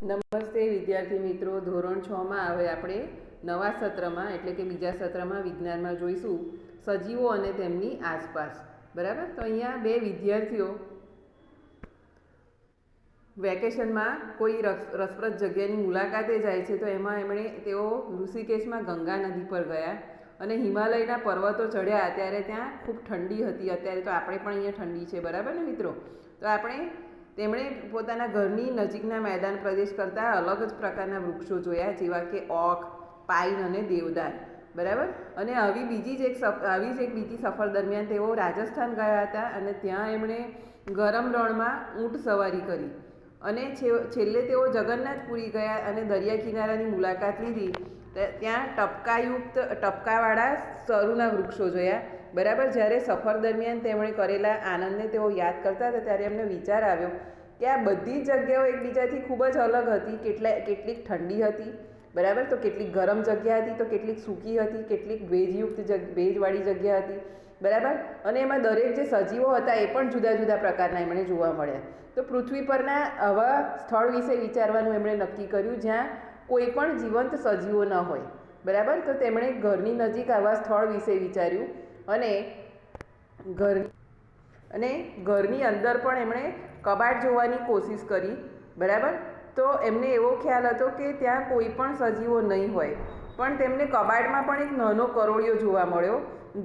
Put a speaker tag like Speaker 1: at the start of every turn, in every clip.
Speaker 1: નમસ્તે વિદ્યાર્થી મિત્રો, ધોરણ 6માં હવે આપણે નવા સત્રમાં એટલે કે બીજા સત્રમાં વિજ્ઞાનમાં જોઈશું સજીવો અને તેમની આસપાસ. બરાબર. તો અહીંયા બે વિદ્યાર્થીઓ વેકેશનમાં કોઈ રસપ્રદ જગ્યાની મુલાકાતે જાય છે. તો એમાં તેઓ ઋષિકેશમાં ગંગા નદી પર ગયા અને હિમાલયના પર્વતો ચઢ્યા. ત્યારે ત્યાં ખૂબ ઠંડી હતી. અત્યારે તો આપણે પણ અહીંયા ઠંડી છે. બરાબર ને મિત્રો? તો તેમણે પોતાના ઘરની નજીકના મેદાન પ્રદેશ કરતાં અલગ જ પ્રકારના વૃક્ષો જોયા, જેવા કે ઓક, પાઇન અને દેવદાર. બરાબર. અને આવી જ એક બીજી સફર દરમિયાન તેઓ રાજસ્થાન ગયા હતા અને ત્યાં એમણે ગરમ રણમાં ઊંટ સવારી કરી અને છેલ્લે તેઓ જગન્નાથપુરી ગયા અને દરિયા કિનારાની મુલાકાત લીધી. ત્યાં ટપકાવાળા સરુના વૃક્ષો જોયા. બરાબર. જ્યારે સફર દરમિયાન તેમણે કરેલા આનંદને તેઓ યાદ કરતા હતા ત્યારે એમને વિચાર આવ્યો કે આ બધી જ જગ્યાઓ એકબીજાથી ખૂબ જ અલગ હતી. કેટલીક ઠંડી હતી, બરાબર, તો કેટલીક ગરમ જગ્યા હતી, તો કેટલીક સૂકી હતી, કેટલીક ભેજવાળી જગ્યા હતી. બરાબર. અને એમાં દરેક જે સજીવો હતા એ પણ જુદા જુદા પ્રકારના એમણે જોવા મળ્યા. તો પૃથ્વી પરના આવા સ્થળ વિશે વિચારવાનું એમણે નક્કી કર્યું જ્યાં કોઈ પણ જીવંત સજીવો ન હોય. બરાબર. તો તેમણે ઘરની નજીક આવા સ્થળ વિશે વિચાર્યું અને ઘરની અંદર પણ એમણે કબાટ જોવાની કોશિશ કરી. બરાબર. તો એમને એવો ખ્યાલ હતો કે ત્યાં કોઈ પણ સજીવો નહીં હોય, પણ તેમને કબાટમાં પણ એક નાનો કરોળિયો જોવા મળ્યો.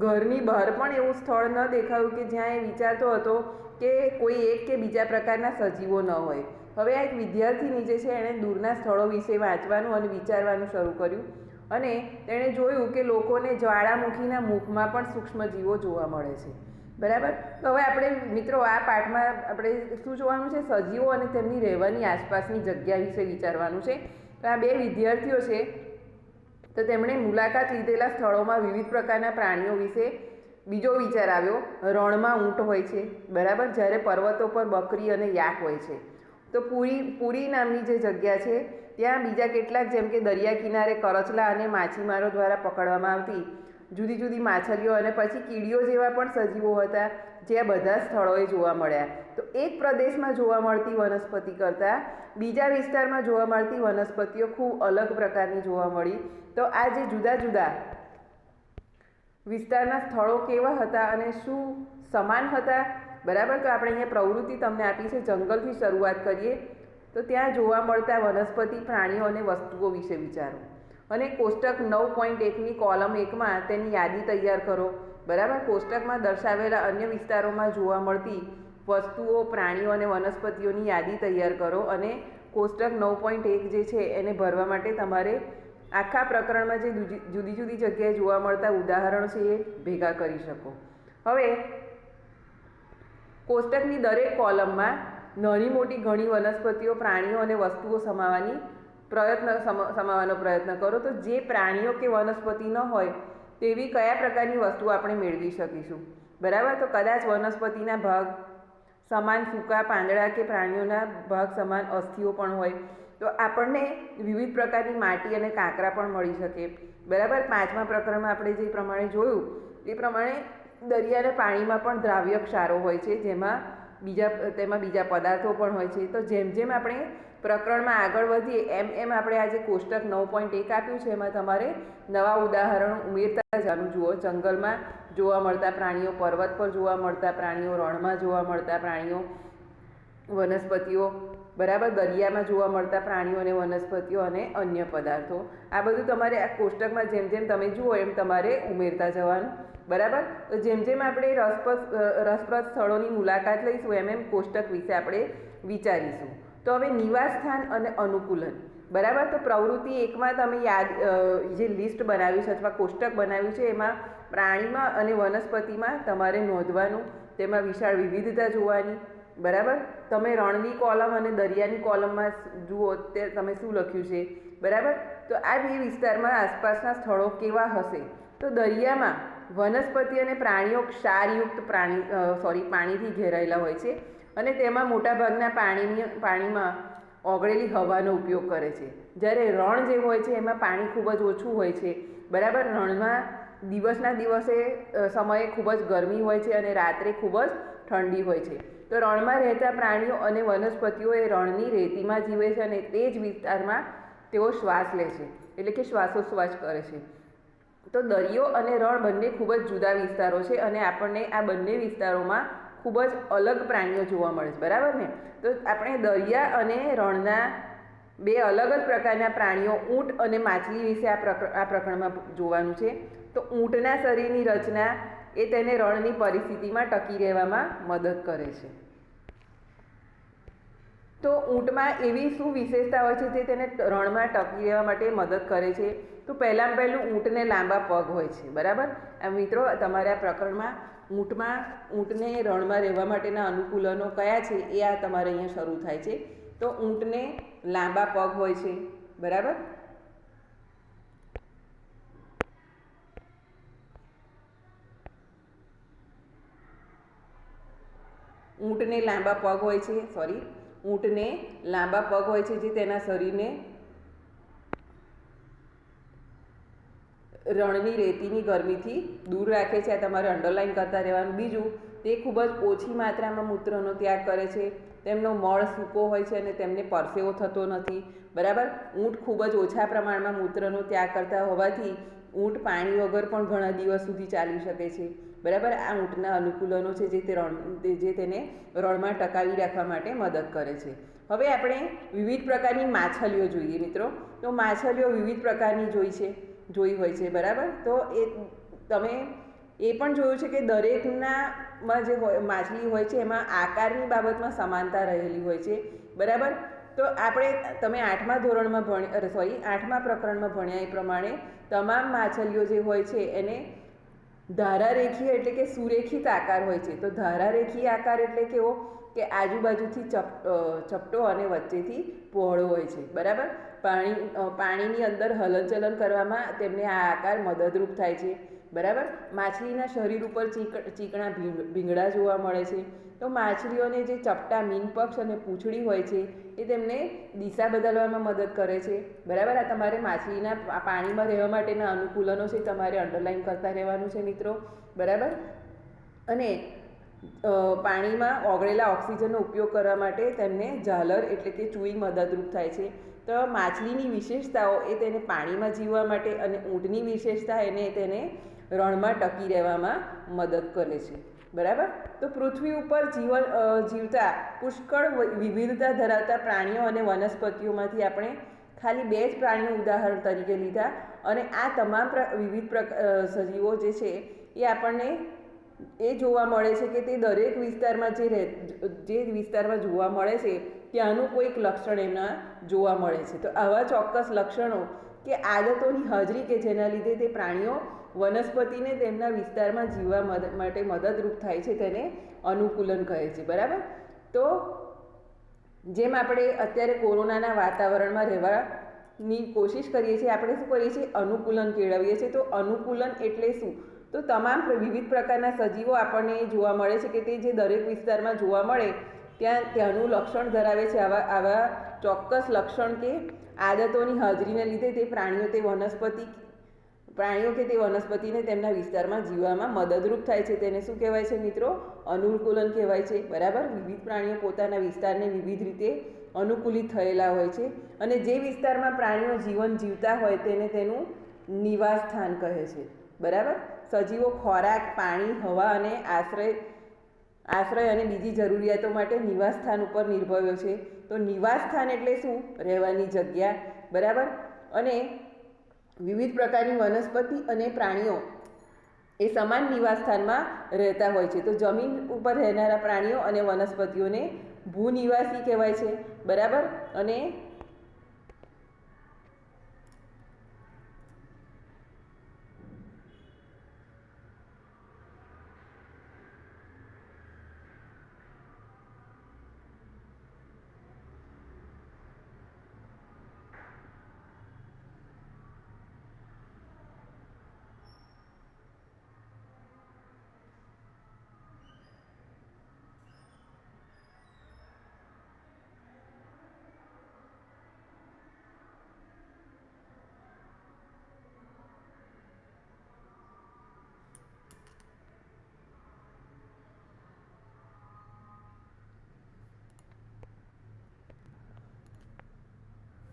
Speaker 1: ઘરની બહાર પણ એવું સ્થળ ન દેખાયું કે જ્યાં એ વિચારતો હતો કે કોઈ એક કે બીજા પ્રકારના સજીવો ન હોય. હવે આ એક વિદ્યાર્થીની જે છે એણે દૂરના સ્થળો વિશે વાંચવાનું અને વિચારવાનું શરૂ કર્યું અને તેણે જોયું કે લોકોને જ્વાળામુખીના મુખમાં પણ સૂક્ષ્મજીવો જોવા મળે છે. બરાબર. તો હવે આપણે મિત્રો આ પાઠમાં આપણે શું જોવાનું છે? સજીવો અને તેમની રહેવાની આસપાસની જગ્યા વિશે વિચારવાનું છે. તો આ બે વિદ્યાર્થીઓ છે, તો તેમણે મુલાકાત લીધેલા સ્થળોમાં વિવિધ પ્રકારના પ્રાણીઓ વિશે બીજો વિચાર આવ્યો. રણમાં ઊંટ હોય છે. બરાબર. જ્યારે પર્વતો પર બકરી અને યાક હોય છે. તો પુરી નામની જે જગ્યા છે ત્યાં બીજા કેટલાક, જેમ કે દરિયા કિનારે કરચલા અને માછીમારો દ્વારા પકડવામાં આવતી જુદી જુદી માછલીઓ અને પછી કીડીઓ જેવા પણ સજીવો હતા, જે આ બધા સ્થળોએ જોવા મળ્યા. તો એક પ્રદેશમાં જોવા મળતી વનસ્પતિ કરતાં બીજા વિસ્તારમાં જોવા મળતી વનસ્પતિઓ ખૂબ અલગ પ્રકારની જોવા મળી. તો આ જે જુદા જુદા વિસ્તારના સ્થળો કેવા હતા અને શું સમાન હતા? બરાબર. તો આપણે અહીંયા પ્રવૃત્તિ તમને આપી છે. જંગલથી શરૂઆત કરીએ. તો ત્યાં જોવા મળતા વનસ્પતિ, પ્રાણીઓ અને વસ્તુઓ વિશે વિચારો અને કોષ્ટક 9.1ની કોલમ 1માં તેની યાદી તૈયાર કરો. બરાબર. કોષ્ટકમાં દર્શાવેલા અન્ય વિસ્તારોમાં જોવા મળતી વસ્તુઓ, પ્રાણીઓ અને વનસ્પતિઓની યાદી તૈયાર કરો અને કોષ્ટક 9.1 જે છે એને ભરવા માટે તમારે આખા પ્રકરણમાં જે જુદી જુદી જગ્યાએ જોવા મળતા ઉદાહરણો છે એ ભેગા કરી શકો. હવે કોષ્ટકની દરેક કોલમમાં નાની મોટી ઘણી વનસ્પતિઓ, પ્રાણીઓ અને વસ્તુઓ સમાવવાનો પ્રયત્ન કરો. તો જે પ્રાણીઓ કે વનસ્પતિ ન હોય તેવી કયા પ્રકારની વસ્તુઓ આપણે મેળવી શકીશું? બરાબર. તો કદાચ વનસ્પતિના ભાગ સમાન સૂકા પાંદડા કે પ્રાણીઓના ભાગ સમાન અસ્થિઓ પણ હોય. તો આપણને વિવિધ પ્રકારની માટી અને કાંકરા પણ મળી શકે. બરાબર. 5મા પ્રકરણમાં આપણે જે પ્રમાણે જોયું એ પ્રમાણે દરિયાના પાણીમાં પણ દ્રાવ્ય ક્ષારો હોય છે, તેમાં બીજા પદાર્થો પણ હોય છે. તો જેમ જેમ આપણે પ્રકરણમાં આગળ વધીએ એમ આપણે આજે કોષ્ટક 9.1 આપ્યું છે એમાં તમારે નવા ઉદાહરણો ઉમેરતા જવાનું. જુઓ, જંગલમાં જોવા મળતા પ્રાણીઓ, પર્વત પર જોવા મળતા પ્રાણીઓ, રણમાં જોવા મળતા પ્રાણીઓ, વનસ્પતિઓ, બરાબર, દરિયામાં જોવા મળતા પ્રાણીઓ અને વનસ્પતિઓ અને અન્ય પદાર્થો. આ બધું તમારે આ કોષ્ટકમાં જેમ જેમ તમે જુઓ એમ તમારે ઉમેરતા જવાનું. બરાબર. તો જેમ જેમ આપણે રસપ્રદ સ્થળોની મુલાકાત લઈશું એમ કોષ્ટક વિશે આપણે વિચારીશું. તો હવે નિવાસસ્થાન અને અનુકૂલન. બરાબર. તો પ્રવૃત્તિ 1માં તમે જે લિસ્ટ બનાવ્યું છે અથવા કોષ્ટક બનાવ્યું છે એમાં પ્રાણીમાં અને વનસ્પતિમાં તમારે નોંધવાનું, તેમાં વિશાળ વિવિધતા જોવાની. બરાબર. તમે રણની કોલમ અને દરિયાની કોલમમાં જુઓ તે તમે શું લખ્યું છે. બરાબર. તો આ બે વિસ્તારમાં આસપાસના સ્થળો કેવા હશે? તો દરિયામાં વનસ્પતિ અને પ્રાણીઓ ક્ષારયુક્ત પાણીથી ઘેરાયેલા હોય છે અને તેમાં મોટાભાગના પાણીમાં ઓગળેલી હવાનો ઉપયોગ કરે છે. જ્યારે રણ જે હોય છે એમાં પાણી ખૂબ જ ઓછું હોય છે. બરાબર. રણમાં દિવસના દિવસે સમયે ખૂબ જ ગરમી હોય છે અને રાત્રે ખૂબ જ ઠંડી હોય છે. તો રણમાં રહેતા પ્રાણીઓ અને વનસ્પતિઓ એ રણની રેતીમાં જીવે છે અને તે જ વિસ્તારમાં તેઓ શ્વાસ લે છે, એટલે કે શ્વાસોશ્વાસ કરે છે. તો દરિયો અને રણ બંને ખૂબ જ જુદા વિસ્તારો છે અને આપણને આ બંને વિસ્તારોમાં ખૂબ જ અલગ પ્રાણીઓ જોવા મળે છે, બરાબર ને. તો આપણે દરિયા અને રણના બે અલગ જ પ્રકારના પ્રાણીઓ ઊંટ અને માછલી વિશે આ પ્રકરણમાં જોવાનું છે. તો ઊંટના શરીરની રચના એ તેને રણની પરિસ્થિતિમાં ટકી રહેવામાં મદદ કરે છે. તો ઊંટમાં એવી શું વિશેષતા હોય છે જે તેને રણમાં ટકી રહેવા માટે મદદ કરે છે? તો પહેલાં ઊંટને લાંબા પગ હોય છે, બરાબર. મિત્રો, તમારે આ પ્રકરણમાં ઊંટને રણમાં રહેવા માટેના અનુકૂલનો કયા છે એ આ તમારે અહીંયા શરૂ થાય છે. તો ઊંટને લાંબા પગ હોય છે, બરાબર. ઊંટને લાંબા પગ હોય છે જે તેના શરીરને રણની રેતીની ગરમીથી દૂર રાખે છે. આ તમારે અંડરલાઇન કરતા રહેવાનું. બીજું, તે ખૂબ જ ઓછી માત્રામાં મૂત્રનો ત્યાગ કરે છે. તેમનો મળ સૂકો હોય છે અને તેમને પરસેવો થતો નથી, બરાબર. ઊંટ ખૂબ જ ઓછા પ્રમાણમાં મૂત્રનો ત્યાગ કરતા હોવાથી ઊંટ પાણી વગર પણ ઘણા દિવસ સુધી ચાલી શકે છે, બરાબર. આ ઊંટના અનુકૂલનો છે જે તેને રણમાં ટકાવી રાખવા માટે મદદ કરે છે. હવે આપણે વિવિધ પ્રકારની માછલીઓ જોઈએ, મિત્રો. તો માછલીઓ વિવિધ પ્રકારની જોઈ હોય છે, બરાબર. તો તમે એ પણ જોયું છે કે દરેકનામાં જે માછલી હોય છે એમાં આકારની બાબતમાં સમાનતા રહેલી હોય છે, બરાબર. તો તમે 8મા પ્રકરણમાં ભણ્યા એ પ્રમાણે તમામ માછલીઓ જે હોય છે એને ધારારેખીય એટલે કે સુરેખિત આકાર હોય છે. તો ધારારેખીય આકાર એટલે કેવો કે આજુબાજુથી ચપટો અને વચ્ચેથી પહોળો હોય છે, બરાબર. પાણીની અંદર હલનચલન કરવામાં તેમને આ આકાર મદદરૂપ થાય છે, બરાબર. માછલીના શરીર ઉપર ચીકણા ભીંગડા જોવા મળે છે. તો માછલીઓને જે ચપટા મીનપક્ષ અને પૂંછડી હોય છે એ તેમને દિશા બદલવામાં મદદ કરે છે, બરાબર. આ તમારે માછલીના પાણીમાં રહેવા માટેના અનુકૂલનો છે, તમારે અંડરલાઇન કરતા રહેવાનું છે, મિત્રો, બરાબર. અને પાણીમાં ઓગળેલા ઓક્સિજનનો ઉપયોગ કરવા માટે તેમને ઝાલર એટલે કે ચૂઈ મદદરૂપ થાય છે. તો માછલીની વિશેષતાઓ એ તેને પાણીમાં જીવવા માટે અને ઊંટની વિશેષતા તેને રણમાં ટકી રહેવામાં મદદ કરે છે, બરાબર. તો પૃથ્વી ઉપર જીવતા પુષ્કળ વિવિધતા ધરાવતા પ્રાણીઓ અને વનસ્પતિઓમાંથી આપણે ખાલી 2 જ પ્રાણીઓ ઉદાહરણ તરીકે લીધા અને આ તમામ વિવિધ સજીવો જે છે એ આપણને એ જોવા મળે છે કે તે દરેક વિસ્તારમાં જે વિસ્તારમાં જોવા મળે છે ત્યાંનું કોઈક લક્ષણ એમના જોવા મળે છે. તો આવા ચોક્કસ લક્ષણો કે આદતોની હાજરી કે જેના લીધે તે પ્રાણીઓ વનસ્પતિને તેમના વિસ્તારમાં જીવવા માટે મદદરૂપ થાય છે તેને અનુકૂલન કહે છે, બરાબર. તો જેમ આપણે અત્યારે કોરોનાના વાતાવરણમાં રહેવાની કોશિશ કરીએ છીએ, આપણે શું કરીએ છીએ? અનુકૂલન કેળવીએ છીએ. તો અનુકૂલન એટલે શું? તો તમામ વિવિધ પ્રકારના સજીવો આપણને જોવા મળે છે કે તે જે દરેક વિસ્તારમાં જોવા મળે ત્યાંનું લક્ષણ ધરાવે છે. આવા ચોક્કસ લક્ષણ કે આદતોની હાજરીને લીધે તે પ્રાણીઓ કે તે વનસ્પતિને તેમના વિસ્તારમાં જીવવામાં મદદરૂપ થાય છે. તેને શું કહેવાય છે, મિત્રો? અનુકૂલન કહેવાય છે, બરાબર. વિવિધ પ્રાણીઓ પોતાના વિસ્તારને વિવિધ રીતે અનુકૂલિત થયેલા હોય છે અને જે વિસ્તારમાં પ્રાણીઓ જીવન જીવતા હોય તેને તેનું નિવાસ સ્થાન કહે છે, બરાબર. સજીવો ખોરાક, પાણી, હવા અને આશ્રય અને બીજી જરૂરિયાતો માટે નિવાસ સ્થાન ઉપર નિર્ભર છે. તો નિવાસ સ્થાન એટલે શું? રહેવાની જગ્યા, બરાબર. અને વિવિધ પ્રકારની વનસ્પતિ અને પ્રાણીઓ એ સમાન નિવાસ સ્થાનમાં રહેતા હોય છે. તો જમીન ઉપર રહેનારા પ્રાણીઓ અને વનસ્પતિઓને ભૂનિવાસી કહેવાય છે, બરાબર. અને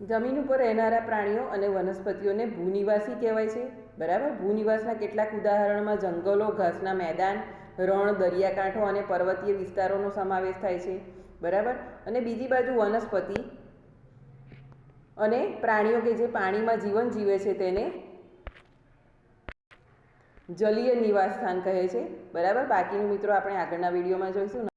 Speaker 1: જમીન ઉપર રહેનારા પ્રાણીઓ અને વનસ્પતિઓને ભૂનિવાસી કહેવાય છે, બરાબર. ભૂનિવાસના કેટલાક ઉદાહરણમાં જંગલો, ઘાસના મેદાન, રણ, દરિયાકાંઠો અને પર્વતીય વિસ્તારોનો સમાવેશ થાય છે, બરાબર. અને બીજી બાજુ વનસ્પતિ અને પ્રાણીઓ કે જે પાણીમાં જીવન જીવે છે તેને જલીય નિવાસ સ્થાન કહે છે, બરાબર. બાકીનું મિત્રો આપણે આગળના વિડીયોમાં જોઈશું.